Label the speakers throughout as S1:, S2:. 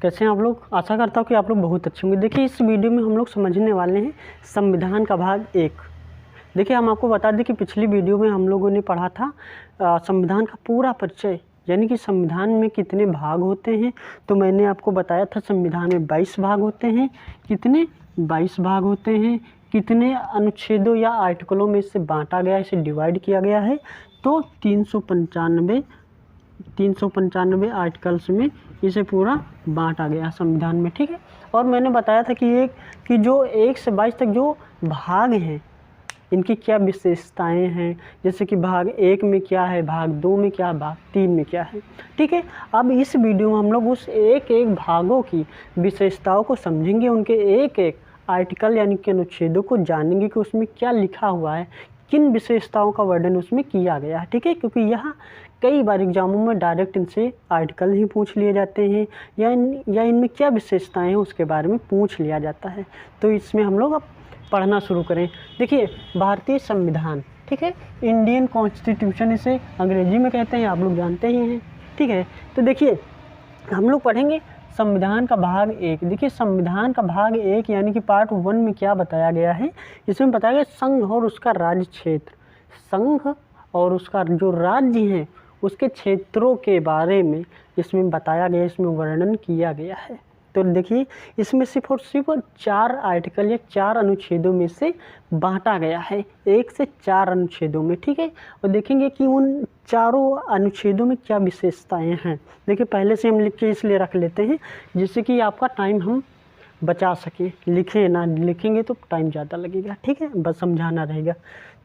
S1: कैसे हैं आप लोग। आशा करता हूँ कि आप लोग बहुत अच्छे होंगे। देखिए इस वीडियो में हम लोग समझने वाले हैं संविधान का भाग 1। देखिए हम आपको बता दें कि पिछली वीडियो में हम लोगों ने पढ़ा था संविधान का पूरा परिचय, यानी कि संविधान में कितने भाग होते हैं। तो मैंने आपको बताया था संविधान में 22 भाग होते हैं। कितने 22 भाग होते हैं। कितने अनुच्छेदों या आर्टिकलों में इसे बांटा गया, इसे डिवाइड किया गया है। तो 395 आर्टिकल्स में इसे पूरा बांटा गया संविधान में, ठीक है। और मैंने बताया था कि जो 1 से 22 तक जो भाग हैं इनकी क्या विशेषताएं हैं, जैसे कि भाग 1 में क्या है, भाग 2 में क्या है, भाग 3 में क्या है, ठीक है। अब इस वीडियो में हम लोग उस एक एक भागों की विशेषताओं को समझेंगे, उनके एक एक आर्टिकल यानी कि अनुच्छेदों को जानेंगे कि उसमें क्या लिखा हुआ है, किन विशेषताओं का वर्णन उसमें किया गया है, ठीक है। क्योंकि यहाँ कई बार एग्जामों में डायरेक्ट इनसे आर्टिकल ही पूछ लिए जाते हैं या इनमें क्या विशेषताएं हैं उसके बारे में पूछ लिया जाता है। तो इसमें हम लोग अब पढ़ना शुरू करें। देखिए भारतीय संविधान, ठीक है, इंडियन कॉन्स्टिट्यूशन इसे अंग्रेजी में कहते हैं, आप लोग जानते ही हैं, ठीक है। तो देखिए हम लोग पढ़ेंगे संविधान का भाग 1। देखिए संविधान का भाग 1 यानी कि पार्ट 1 में क्या बताया गया है। इसमें बताया गया संघ और उसका राज्य क्षेत्र, संघ और उसका जो राज्य है उसके क्षेत्रों के बारे में इसमें बताया गया, इसमें वर्णन किया गया है। तो देखिए इसमें सिर्फ और सिर्फ 4 आर्टिकल या 4 अनुच्छेदों में से बांटा गया है, 1 से 4 अनुच्छेदों में, ठीक है। और देखेंगे कि उन चारों अनुच्छेदों में क्या विशेषताएं हैं। देखिए पहले से हम लिख के इसलिए रख लेते हैं जिससे कि आपका टाइम हम बचा सकें, लिखेंगे तो टाइम ज़्यादा लगेगा, ठीक है, बस समझाना रहेगा।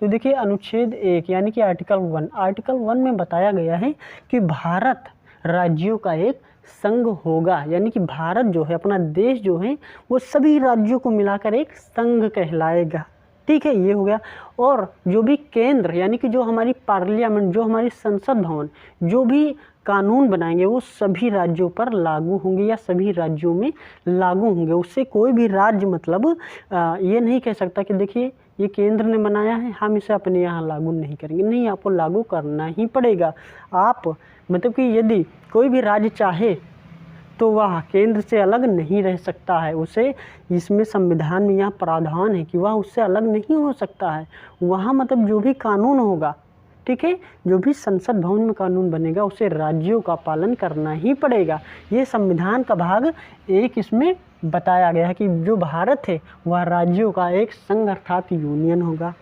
S1: तो देखिए अनुच्छेद 1 यानी कि आर्टिकल 1 में बताया गया है कि भारत राज्यों का एक संघ होगा, यानी कि भारत जो है, अपना देश जो है, वो सभी राज्यों को मिलाकर एक संघ कहलाएगा, ठीक है, ये हो गया। और जो भी केंद्र यानी कि जो हमारी पार्लियामेंट, जो हमारी संसद भवन जो भी कानून बनाएंगे वो सभी राज्यों पर लागू होंगे या सभी राज्यों में लागू होंगे। उससे कोई भी राज्य मतलब ये नहीं कह सकता कि देखिए ये केंद्र ने बनाया है हम इसे अपने यहाँ लागू नहीं करेंगे, नहीं, आपको लागू करना ही पड़ेगा। आप मतलब कि यदि कोई भी राज्य चाहे तो वह केंद्र से अलग नहीं रह सकता है, उसे इसमें संविधान में यहाँ प्रावधान है कि वह उससे अलग नहीं हो सकता है। वहाँ मतलब जो भी कानून होगा, ठीक है, जो भी संसद भवन में कानून बनेगा उसे राज्यों का पालन करना ही पड़ेगा। ये संविधान का भाग 1 इसमें बताया गया है कि जो भारत है वह राज्यों का एक संघ अर्थात यूनियन होगा।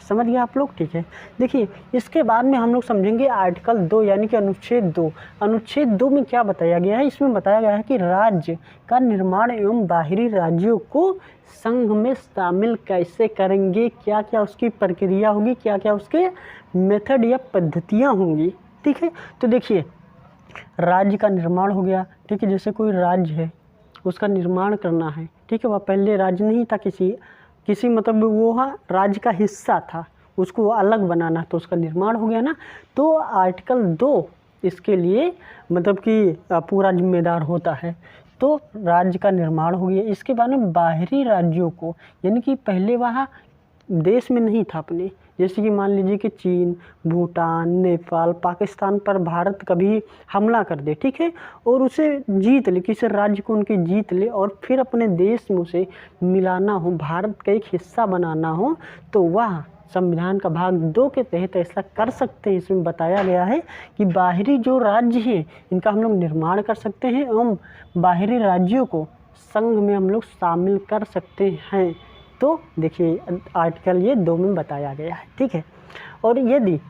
S1: समझ गए आप लोग, ठीक है। देखिए इसके बाद में हम लोग समझेंगे आर्टिकल 2 यानी कि अनुच्छेद 2। अनुच्छेद 2 में क्या बताया गया है। इसमें बताया गया है कि राज्य का निर्माण एवं बाहरी राज्यों को संघ में शामिल कैसे करेंगे, क्या क्या उसकी प्रक्रिया होगी, क्या क्या उसके मेथड या पद्धतियाँ होंगी, ठीक है। तो देखिए राज्य का निर्माण हो गया, ठीक है, जैसे कोई राज्य है उसका निर्माण करना है, ठीक है, वह पहले राज्य नहीं था, किसी मतलब वो राज्य का हिस्सा था, उसको अलग बनाना, तो उसका निर्माण हो गया ना। तो आर्टिकल 2 इसके लिए मतलब कि पूरा जिम्मेदार होता है। तो राज्य का निर्माण हो गया। इसके बाद में बाहरी राज्यों को, यानी कि पहले वहाँ देश में नहीं था अपने, जैसे कि मान लीजिए कि चीन, भूटान, नेपाल, पाकिस्तान पर भारत कभी हमला कर दे, ठीक है, और उसे जीत ले, किसी राज्य को उनके जीत ले और फिर अपने देश में उसे मिलाना हो, भारत का एक हिस्सा बनाना हो, तो वह संविधान का भाग 2 के तहत ऐसा कर सकते हैं। इसमें बताया गया है कि बाहरी जो राज्य हैं इनका हम लोग निर्माण कर सकते हैं एवं बाहरी राज्यों को संघ में हम लोग शामिल कर सकते हैं। तो देखिए आर्टिकल ये 2 में बताया गया है, ठीक है। और यदि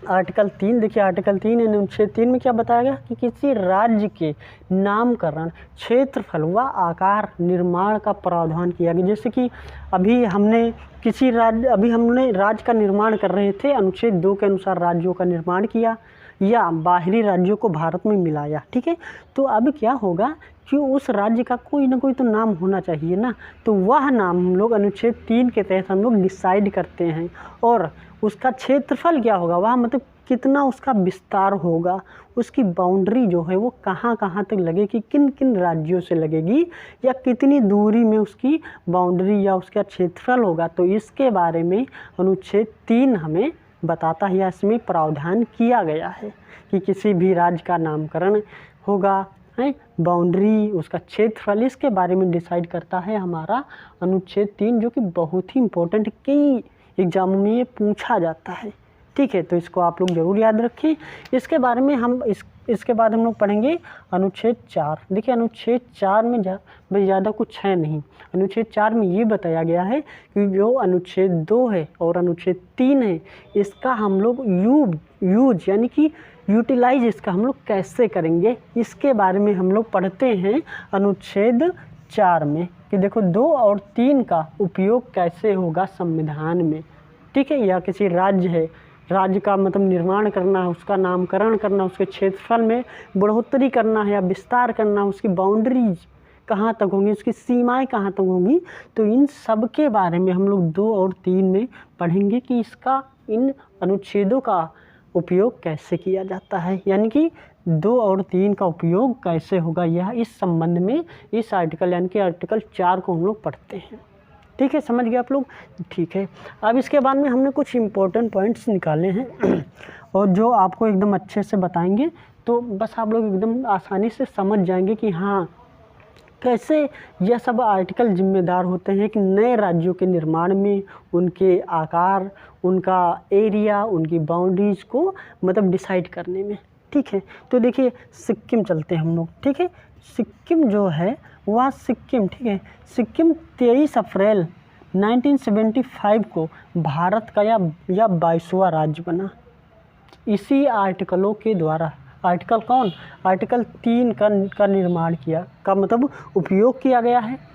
S1: आर्टिकल 3, देखिए आर्टिकल 3 अनुच्छेद 3 में क्या बताया गया कि किसी राज्य के नामकरण, क्षेत्रफल व आकार निर्माण का प्रावधान किया गया। जैसे कि अभी हमने राज्य का निर्माण कर रहे थे, अनुच्छेद 2 के अनुसार राज्यों का निर्माण किया या बाहरी राज्यों को भारत में मिलाया, ठीक है। तो अब क्या होगा कि उस राज्य का कोई ना कोई तो नाम होना चाहिए ना, तो वह नाम हम लोग अनुच्छेद 3 के तहत हम लोग डिसाइड करते हैं। और उसका क्षेत्रफल क्या होगा, वह मतलब कितना उसका विस्तार होगा, उसकी बाउंड्री जो है वो कहाँ कहाँ तक लगेगी, किन किन राज्यों से लगेगी या कितनी दूरी में उसकी बाउंड्री या उसका क्षेत्रफल होगा। तो इसके बारे में अनुच्छेद 3 हमें बताता है या इसमें प्रावधान किया गया है कि किसी भी राज्य का नामकरण होगा है बाउंड्री, उसका क्षेत्रफल, इसके बारे में डिसाइड करता है हमारा अनुच्छेद 3, जो कि बहुत ही इम्पोर्टेंट, कई एग्जामों में ये पूछा जाता है। ठीक है, तो इसको आप लोग ज़रूर याद रखें। इसके बारे में हम इसके बाद हम लोग पढ़ेंगे अनुच्छेद 4। देखिए अनुच्छेद 4 में भाई ज़्यादा कुछ है नहीं। अनुच्छेद 4 में ये बताया गया है कि जो अनुच्छेद 2 है और अनुच्छेद 3 है, इसका हम लोग यूज यानी कि यूटिलाइज इसका हम लोग कैसे करेंगे, इसके बारे में हम लोग पढ़ते हैं अनुच्छेद 4 में कि देखो 2 और 3 का उपयोग कैसे होगा संविधान में। ठीक है, या किसी राज्य है, राज्य का मतलब निर्माण करना है, उसका नामकरण करना, उसके क्षेत्रफल में बढ़ोतरी करना है या विस्तार करना, उसकी बाउंड्रीज कहाँ तक होंगी, उसकी सीमाएं कहाँ तक होंगी, तो इन सब के बारे में हम लोग 2 और 3 में पढ़ेंगे कि इसका इन अनुच्छेदों का उपयोग कैसे किया जाता है, यानी कि 2 और 3 का उपयोग कैसे होगा, यह इस संबंध में इस आर्टिकल यानी कि आर्टिकल 4 को हम लोग पढ़ते हैं। ठीक है, समझ गए आप लोग। ठीक है, अब इसके बाद में हमने कुछ इम्पोर्टेंट पॉइंट्स निकाले हैं और जो आपको एकदम अच्छे से बताएंगे, तो बस आप लोग एकदम आसानी से समझ जाएंगे कि हाँ कैसे यह सब आर्टिकल जिम्मेदार होते हैं कि नए राज्यों के निर्माण में, उनके आकार, उनका एरिया, उनकी बाउंड्रीज को मतलब डिसाइड करने में। ठीक है, तो देखिए सिक्किम चलते हैं हम लोग। ठीक है, सिक्किम जो है वह सिक्किम, ठीक है, सिक्किम 23 अप्रैल 1975 को भारत का या 22वां राज्य बना, इसी आर्टिकलों के द्वारा। आर्टिकल कौन? आर्टिकल 3 का निर्माण किया, का मतलब उपयोग किया गया है।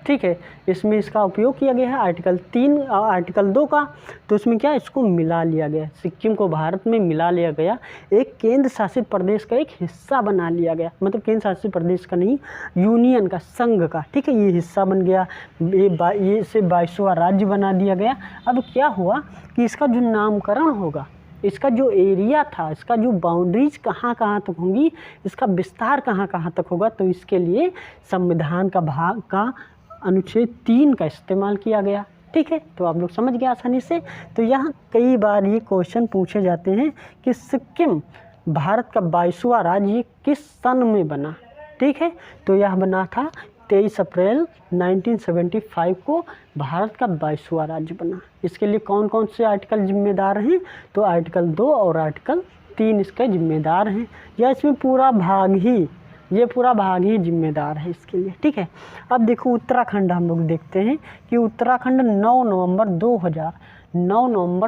S1: ठीक है, इसमें इसका उपयोग किया गया है आर्टिकल 3 और आर्टिकल 2 का, तो इसमें क्या इसको मिला लिया गया, सिक्किम को भारत में मिला लिया गया, एक केंद्र शासित प्रदेश का एक हिस्सा बना लिया गया, मतलब केंद्र शासित प्रदेश का नहीं, यूनियन का, संघ का। ठीक है, ये हिस्सा बन गया, ये इसे 22वां राज्य बना दिया गया। अब क्या हुआ कि इसका जो नामकरण होगा, इसका जो एरिया था, इसका जो बाउंड्रीज कहाँ कहाँ तक होंगी, इसका विस्तार कहाँ कहाँ तक होगा, तो इसके लिए संविधान का भाग का अनुच्छेद 3 का इस्तेमाल किया गया। ठीक है, तो आप लोग समझ गए आसानी से। तो यहाँ कई बार ये क्वेश्चन पूछे जाते हैं कि सिक्किम भारत का 22वां राज्य किस सन में बना। ठीक है, तो यह बना था 23 अप्रैल 1975 को भारत का 22वां राज्य बना। इसके लिए कौन कौन से आर्टिकल जिम्मेदार हैं, तो आर्टिकल 2 और आर्टिकल 3 इसके जिम्मेदार हैं, या इसमें पूरा भाग ही जिम्मेदार है इसके लिए। ठीक है, अब देखो उत्तराखंड हम लोग देखते हैं कि उत्तराखंड 9 नवंबर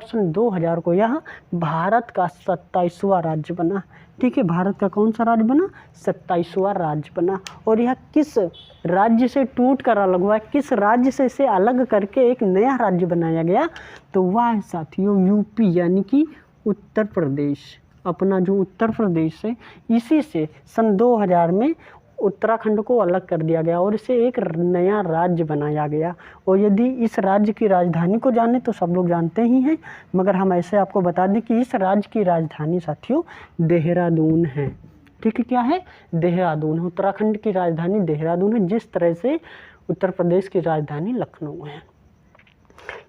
S1: सन 2000 को यह भारत का 27वां राज्य बना। ठीक है, भारत का कौन सा राज्य बना? 27वां राज्य बना। और यह किस राज्य से टूट कर अलग हुआ, किस राज्य से इसे अलग करके एक नया राज्य बनाया गया, तो वह है साथियों यूपी, यानी कि उत्तर प्रदेश। अपना जो उत्तर प्रदेश है, इसी से सन 2000 में उत्तराखंड को अलग कर दिया गया और इसे एक नया राज्य बनाया गया। और यदि इस राज्य की राजधानी को जाने तो सब लोग जानते ही हैं, मगर हम ऐसे आपको बता दें कि इस राज्य की राजधानी साथियों देहरादून है। ठीक है, क्या है? देहरादून है। उत्तराखंड की राजधानी देहरादून है, जिस तरह से उत्तर प्रदेश की राजधानी लखनऊ है।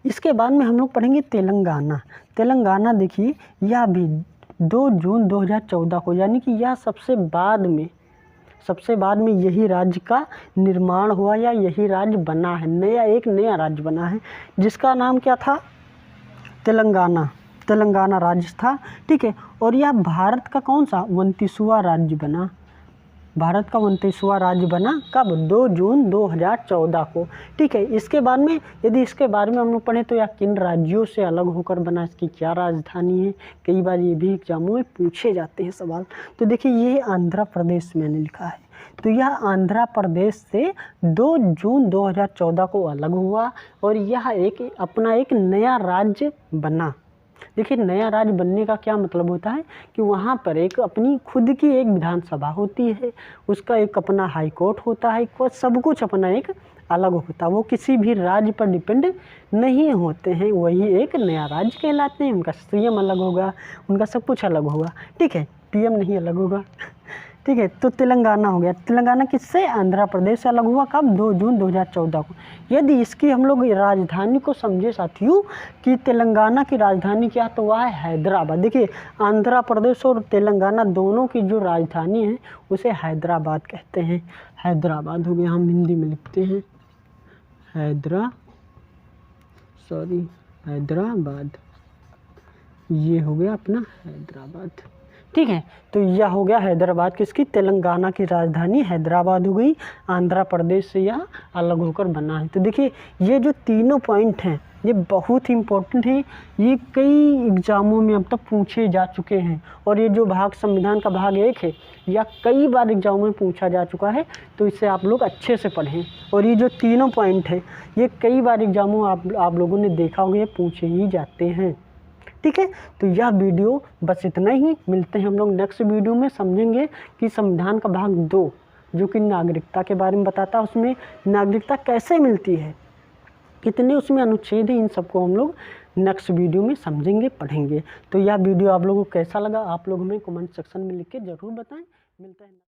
S1: इसके बाद में हम लोग पढ़ेंगे तेलंगाना। तेलंगाना देखिए, यह भी 2 जून 2014 को, यानी कि यह सबसे बाद में यही राज्य का निर्माण हुआ या यही राज्य बना है, एक नया राज्य बना है, जिसका नाम क्या था? तेलंगाना राज्य था। ठीक है, और यह भारत का कौन सा 29वां राज्य बना, भारत का 29वां राज्य बना कब? 2 जून 2014 को। ठीक है, इसके बाद में यदि इसके बारे में हम लोग पढ़ें तो यह किन राज्यों से अलग होकर बना, इसकी क्या राजधानी है, कई बार ये भी एग्जामों में पूछे जाते हैं सवाल। तो देखिए ये आंध्र प्रदेश मैंने लिखा है, तो यह आंध्र प्रदेश से 2 जून 2014 को अलग हुआ और यह अपना एक नया राज्य बना। देखिए नया राज्य बनने का क्या मतलब होता है कि वहाँ पर एक अपनी खुद की एक विधानसभा होती है, उसका एक अपना हाई कोर्ट होता है, सब कुछ अपना एक अलग होता है, वो किसी भी राज्य पर डिपेंड नहीं होते हैं, वही एक नया राज्य कहलाते हैं। उनका सीएम अलग होगा, उनका सब कुछ अलग होगा। ठीक है, पीएम नहीं अलग होगा। ठीक है। तो तेलंगाना हो गया, तेलंगाना किससे? आंध्र प्रदेश से अलग हुआ कब? 2 जून 2014 को। यदि इसकी हम लोग राजधानी को समझे साथियों कि तेलंगाना की राजधानी क्या, तो वह है हैदराबाद। देखिए आंध्र प्रदेश और तेलंगाना दोनों की जो राजधानी है उसे हैदराबाद कहते हैं। हैदराबाद हो गया, हम हिंदी में लिखते हैं हैदराबाद, ये हो गया अपना हैदराबाद, ठीक है। तो यह हो गया हैदराबाद किसकी? तेलंगाना की राजधानी हैदराबाद हो गई, आंध्र प्रदेश से यह अलग होकर बना है। तो देखिए ये जो तीनों पॉइंट हैं ये बहुत ही इम्पोर्टेंट है, ये कई एग्ज़ामों में अब तक पूछे जा चुके हैं। और ये जो भाग संविधान का भाग 1 है या कई बार एग्ज़ामों में पूछा जा चुका है, तो इसे आप लोग अच्छे से पढ़ें। और ये जो तीनों पॉइंट हैं ये कई बार एग्ज़ामों आप लोगों ने देखा होगा, ये पूछे ही जाते हैं, ठीक है। तो यह वीडियो बस इतना ही, मिलते हैं हम लोग नेक्स्ट वीडियो में। समझेंगे कि संविधान का भाग 2 जो कि नागरिकता के बारे में बताता है, उसमें नागरिकता कैसे मिलती है, कितने उसमें अनुच्छेद हैं, इन सबको हम लोग नेक्स्ट वीडियो में समझेंगे, पढ़ेंगे। तो यह वीडियो आप लोगों को कैसा लगा, आप लोग हमें कमेंट सेक्शन में लिख के ज़रूर बताएं। मिलते हैं।